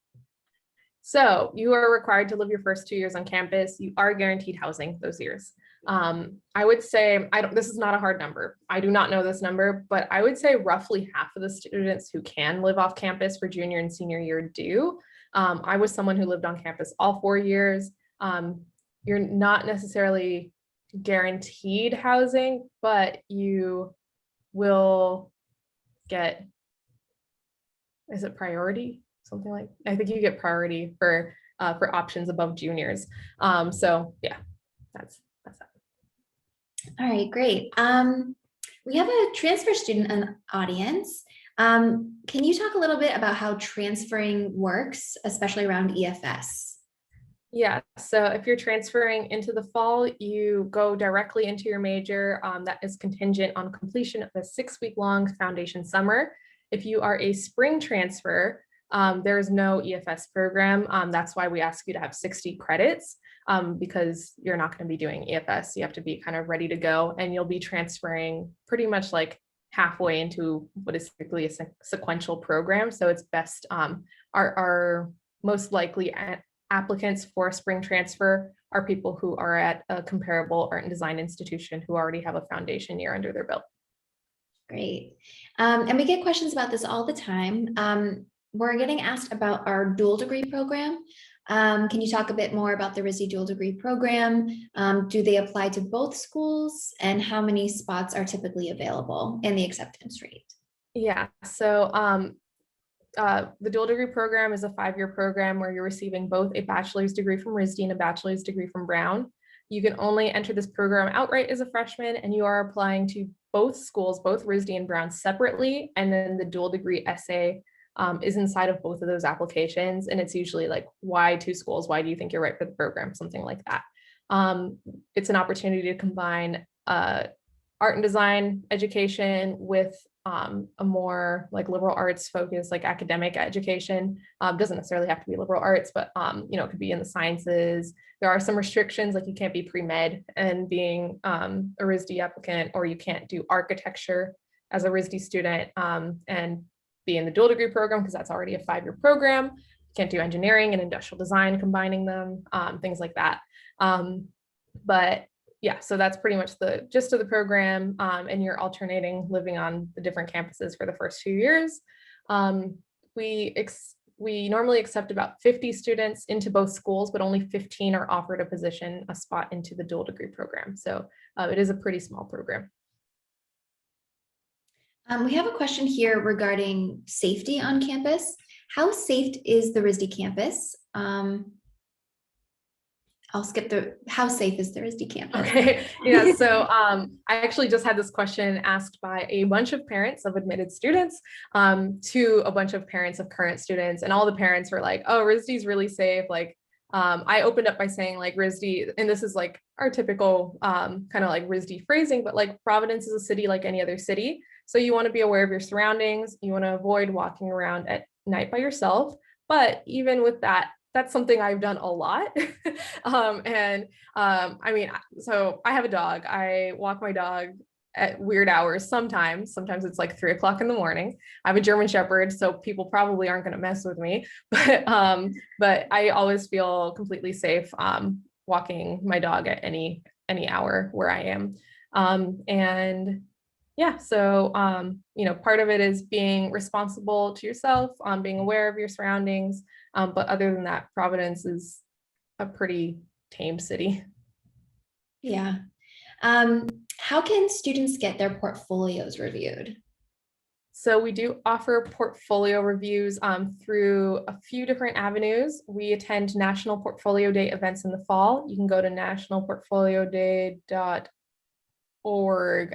So you are required to live your first 2 years on campus. You are guaranteed housing those years. I would say, this is not a hard number. I do not know this number, but I would say roughly half of the students who can live off campus for junior and senior year do. I was someone who lived on campus all 4 years. You're not necessarily guaranteed housing, but you will get, is it priority? something like, I think you get priority for options above juniors. So yeah, that's that. All right, great. We have a transfer student in the audience. Can you talk a little bit about how transferring works, especially around EFS? Yeah, so if you're transferring into the fall, you go directly into your major. That is contingent on completion of a 6-week-long foundation summer. If you are a spring transfer, there is no EFS program. That's why we ask you to have 60 credits because you're not going to be doing EFS. You have to be kind of ready to go, and you'll be transferring pretty much like halfway into what is typically a sequential program. So it's best, our most likely applicants for a spring transfer are people who are at a comparable art and design institution who already have a foundation year under their belt. Great. And we get questions about this all the time. We're getting asked about our dual degree program. Can you talk a bit more about the RISD dual degree program? Do they apply to both schools, and how many spots are typically available and the acceptance rate? Yeah, so the dual degree program is a 5-year program where you're receiving both a bachelor's degree from RISD and a bachelor's degree from Brown. You can only enter this program outright as a freshman, and you are applying to both schools, both RISD and Brown separately, and then the dual degree essay is inside of both of those applications. And it's usually like, why 2 schools? Why do you think you're right for the program? Something like that. It's an opportunity to combine art and design education with a more like liberal arts focused, like academic education. Doesn't necessarily have to be liberal arts, but it could be in the sciences. There are some restrictions, like you can't be pre-med and being a RISD applicant, or you can't do architecture as a RISD student and be in the dual degree program because that's already a 5-year program. You can't do engineering and industrial design, combining them, things like that. But yeah, so that's pretty much the gist of the program, and you're alternating living on the different campuses for the first few years. We normally accept about 50 students into both schools, but only 15 are offered a spot into the dual degree program. So it is a pretty small program. We have a question here regarding safety on campus. How safe is the RISD campus? I'll skip how safe is the RISD campus? Okay, yeah, so I actually just had this question asked by a bunch of parents of admitted students to a bunch of parents of current students, and all the parents were like, oh, RISD is really safe. Like, I opened up by saying like RISD, and this is like our typical kind of like RISD phrasing, but like Providence is a city like any other city. So you want to be aware of your surroundings. You want to avoid walking around at night by yourself. But even with that, that's something I've done a lot. I mean, so I have a dog. I walk my dog at weird hours sometimes. Sometimes it's like 3 o'clock in the morning. I have a German Shepherd, so people probably aren't going to mess with me. But I always feel completely safe walking my dog at any hour where I am. And yeah, so part of it is being responsible to yourself, being aware of your surroundings. But other than that, Providence is a pretty tame city. Yeah. How can students get their portfolios reviewed? So we do offer portfolio reviews through a few different avenues. We attend National Portfolio Day events in the fall. You can go to nationalportfolioday.org.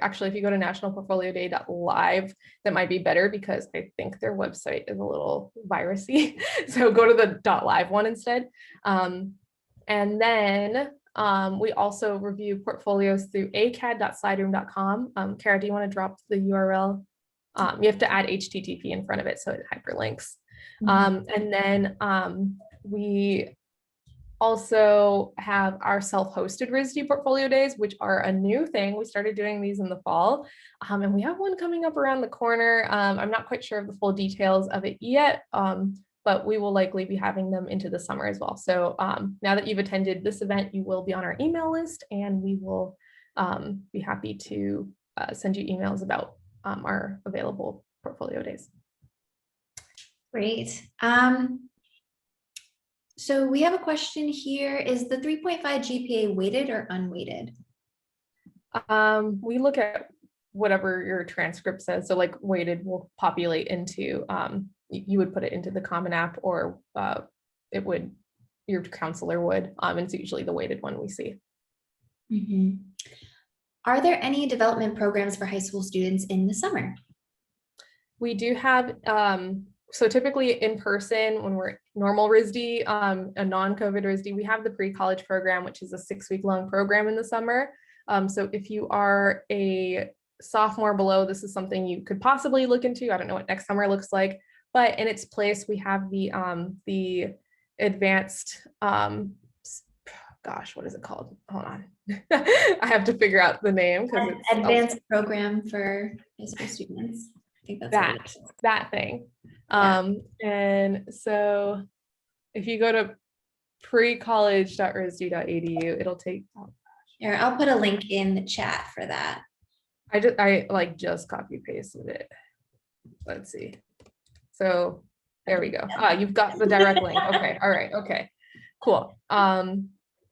Actually, if you go to nationalportfolioday.live, that might be better because I think their website is a little virusy. So go to the .live one instead. And then we also review portfolios through acad.sideroom.com. Kara, do you want to drop the URL? You have to add HTTP in front of it so it hyperlinks. And then we also have our self-hosted RISD portfolio days, which are a new thing. We started doing these in the fall, and we have one coming up around the corner. I'm not quite sure of the full details of it yet, but we will likely be having them into the summer as well. So now that you've attended this event, you will be on our email list, and we will be happy to send you emails about our available portfolio days. Great. So we have a question here. Is the 3.5 GPA weighted or unweighted? We look at whatever your transcript says. So like weighted will populate into you would put it into the Common App, or your counselor would, and it's usually the weighted one we see. Mhm. Are there any development programs for high school students in the summer? We do have, so typically in person, when we're normal RISD, a non-COVID RISD, we have the pre-college program, which is a 6-week long program in the summer. So if you are a sophomore below, this is something you could possibly look into. I don't know what next summer looks like, but in its place, we have the advanced, gosh, what is it called? Hold on. I have to figure out the name because it's advanced program for high school students. I think that's what it is. that thing. Yeah. And so if you go to precollege.risd.edu, it'll take, Here, I'll put a link in the chat for that. I like just copy pasted it. Let's see. So there we go. You've got the direct link. Okay. All right. Okay. Cool.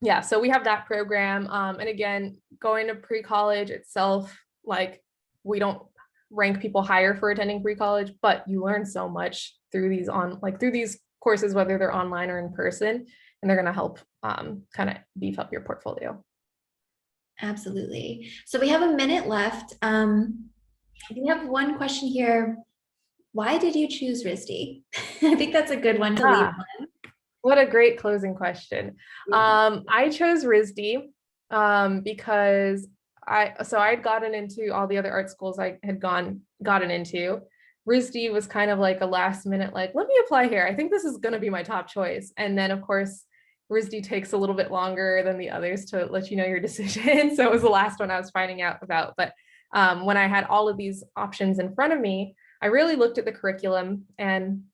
Yeah, so we have that program. And again, going to pre-college itself, like we don't rank people higher for attending pre-college, but you learn so much through these courses, whether they're online or in person, and they're going to help kind of beef up your portfolio. Absolutely. So we have a minute left. We have one question here. Why did you choose RISD? I think that's a good one to leave on. What a great closing question. I chose RISD because I'd gotten into all the other art schools I had gotten into. RISD was kind of like a last minute, like, let me apply here. I think this is going to be my top choice. And then of course, RISD takes a little bit longer than the others to let you know your decision. So it was the last one I was finding out about. But when I had all of these options in front of me, I really looked at the curriculum, and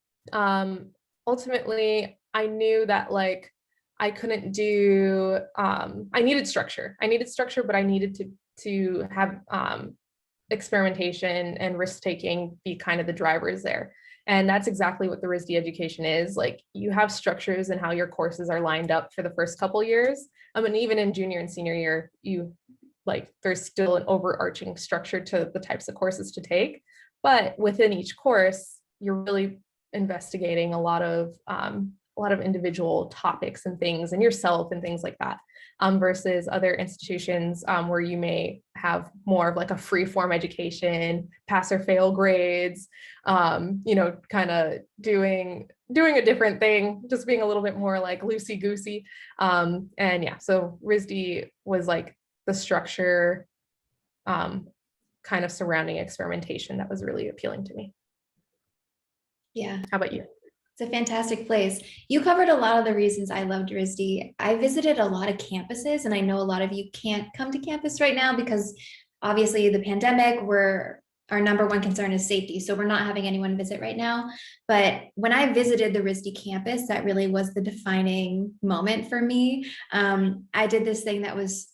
ultimately I knew that like I couldn't do, I needed structure, but I needed to have experimentation and risk taking be kind of the drivers there. And that's exactly what the RISD education is. Like you have structures and how your courses are lined up for the first couple years. And even in junior and senior year, there's still an overarching structure to the types of courses to take. But within each course, you're really investigating a lot of individual topics and things and yourself and things like that, versus other institutions where you may have more of like a free form education, pass or fail grades, kind of doing a different thing, just being a little bit more like loosey goosey. And yeah, so RISD was like the structure kind of surrounding experimentation that was really appealing to me. Yeah. How about you? It's a fantastic place. You covered a lot of the reasons I loved RISD. I visited a lot of campuses, and I know a lot of you can't come to campus right now because obviously the pandemic, our number one concern is safety. So we're not having anyone visit right now. But when I visited the RISD campus, that really was the defining moment for me. I did this thing that was,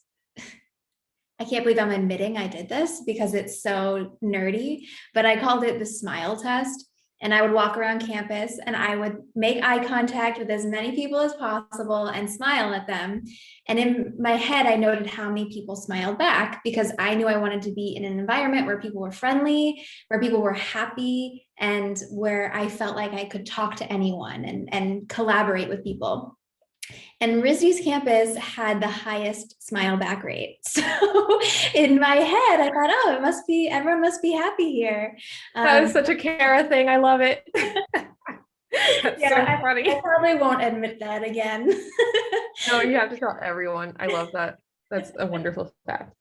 I can't believe I'm admitting I did this because it's so nerdy, but I called it the smile test. And I would walk around campus and I would make eye contact with as many people as possible and smile at them. And in my head, I noted how many people smiled back because I knew I wanted to be in an environment where people were friendly, where people were happy, and where I felt like I could talk to anyone and collaborate with people. And RISD's campus had the highest smile back rate. So in my head, I thought, oh, everyone must be happy here. That is such a Kara thing. I love it. That's so funny. I probably won't admit that again. No, you have to tell everyone. I love that. That's a wonderful fact.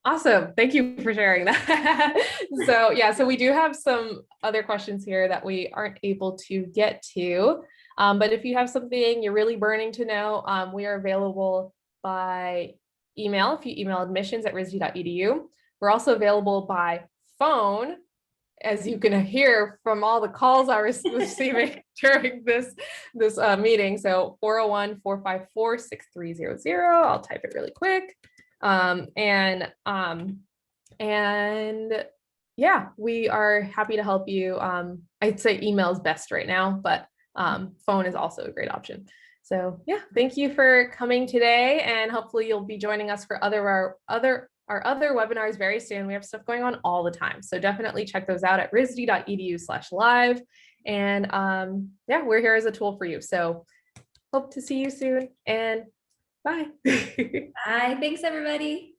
Awesome. Thank you for sharing that. So we do have some other questions here that we aren't able to get to. But if you have something you're really burning to know, we are available by email. If you email admissions@risd.edu. We're also available by phone, as you can hear from all the calls I was receiving during this meeting. So 401-454-6300. I'll type it really quick. And yeah, we are happy to help you. I'd say email is best right now, but phone is also a great option. So yeah, thank you for coming today, and hopefully you'll be joining us for other our other webinars very soon. We have stuff going on all the time. So definitely check those out at risd.edu/live. And yeah, we're here as a tool for you. So hope to see you soon and bye. Bye. Thanks, everybody.